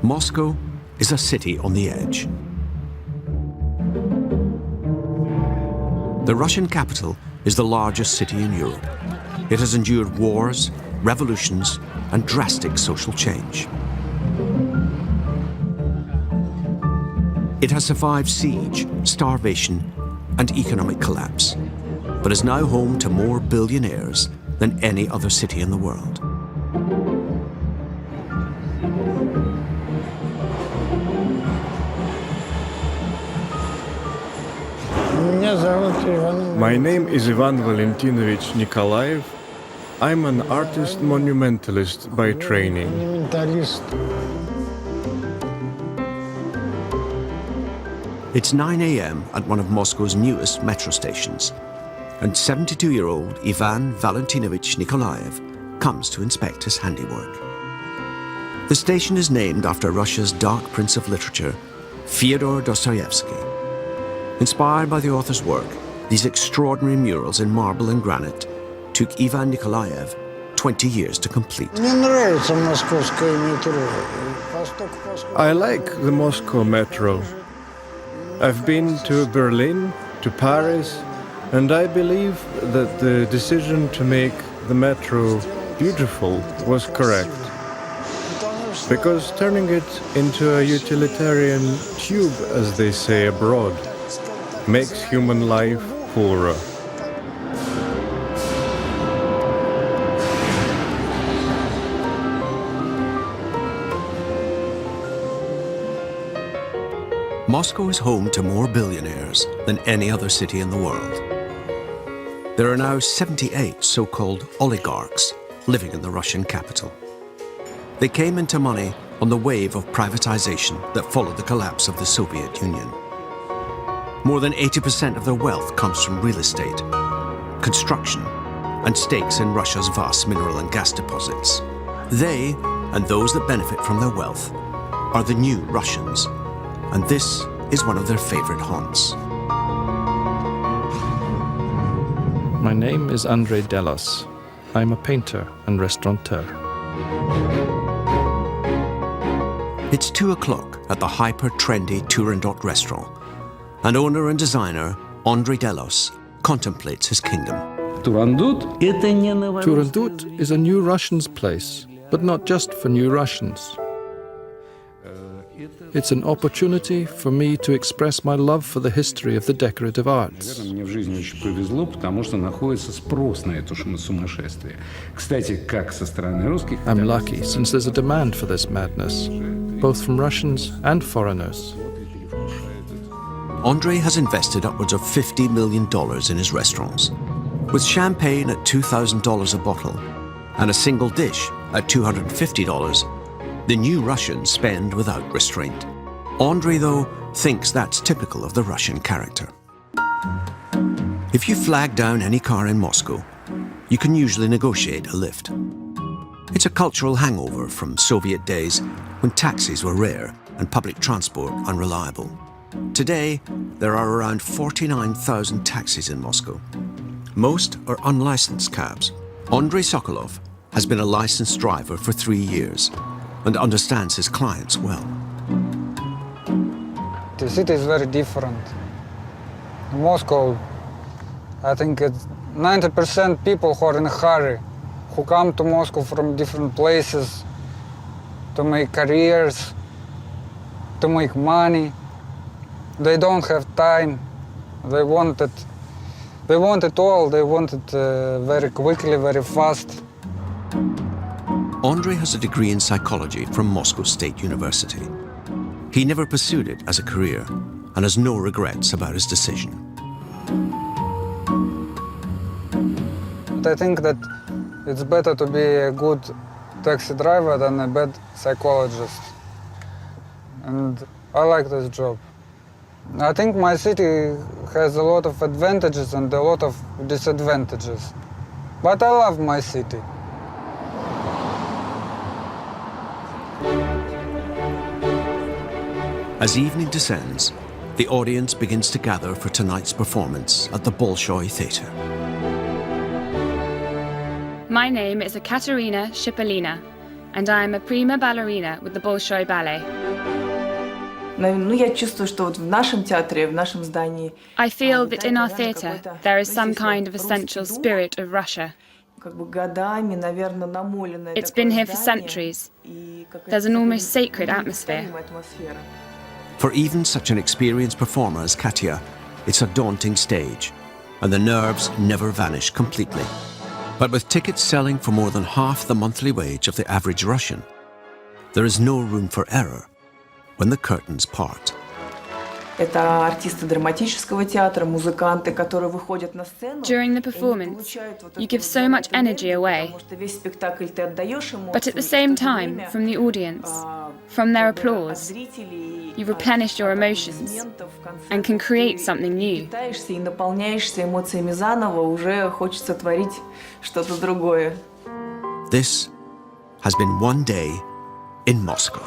Moscow is a city on the edge. The Russian capital is the largest city in Europe. It has endured wars, revolutions, and drastic social change. It has survived siege, starvation, and economic collapse, but is now home to more billionaires than any other city in the world. My name is Ivan Valentinovich Nikolaev. I'm an artist monumentalist by training. It's 9 a.m. at one of Moscow's newest metro stations, and 72-year-old Ivan Valentinovich Nikolaev comes to inspect his handiwork. The station is named after Russia's dark prince of literature, Fyodor Dostoevsky. Inspired by the author's work, these extraordinary murals in marble and granite took Ivan Nikolaev 20 years to complete. I like the Moscow metro. I've been to Berlin, to Paris, and I believe that the decision to make the metro beautiful was correct. Because turning it into a utilitarian tube, as they say abroad, makes human life poorer. Moscow is home to more billionaires than any other city in the world. There are now 78 so-called oligarchs living in the Russian capital. They came into money on the wave of privatization that followed the collapse of the Soviet Union. More than 80% of their wealth comes from real estate, construction, and stakes in Russia's vast mineral and gas deposits. They, and those that benefit from their wealth, are the new Russians, and this is one of their favorite haunts. My name is Andrei Delos. I'm a painter and restaurateur. It's 2 o'clock at the hyper-trendy Turandot restaurant, and owner and designer Andrei Delos contemplates his kingdom. Turandot is a new Russians place, but not just for new Russians. It's an opportunity for me to express my love for the history of the decorative arts. I'm lucky since there's a demand for this madness, both from Russians and foreigners. Andrei has invested upwards of $50 million in his restaurants. With champagne at $2,000 a bottle and a single dish at $250, the new Russians spend without restraint. Andrei, though, thinks that's typical of the Russian character. If you flag down any car in Moscow, you can usually negotiate a lift. It's a cultural hangover from Soviet days when taxis were rare and public transport unreliable. Today, there are around 49,000 taxis in Moscow. Most are unlicensed cabs. Andrei Sokolov has been a licensed driver for 3 years and understands his clients well. The city is very different. In Moscow, I think it's 90% people who are in a hurry, who come to Moscow from different places to make careers, to make money. They don't have time. They want it all. They want it very quickly, very fast. Andrei has a degree in psychology from Moscow State University. He never pursued it as a career and has no regrets about his decision. But I think that it's better to be a good taxi driver than a bad psychologist. And I like this job. I think my city has a lot of advantages and a lot of disadvantages. But I love my city. As evening descends, the audience begins to gather for tonight's performance at the Bolshoi Theatre. My name is Ekaterina Shipolina. and I am a prima ballerina with the Bolshoi ballet. Я чувствую, что в нашем театре, в нашем здании I feel that in our theatre there is some kind of essential spirit of Russia. годами, наверное, намоленное It's been here for centuries. There's an almost sacred atmosphere. For even such an experienced performer as Katya, it's a daunting stage, and the nerves never vanish completely. But with tickets selling for more than half the monthly wage of the average Russian, there is no room for error when the curtains part. Это артисты драматического театра, музыканты, которые выходят на сцену. During the performance, you give so much energy away. But at the same time, from the audience, from their applause, you replenish your emotions and can create something new. И наполняешься эмоциями заново, уже хочется творить что-то другое. This has been one day in Moscow.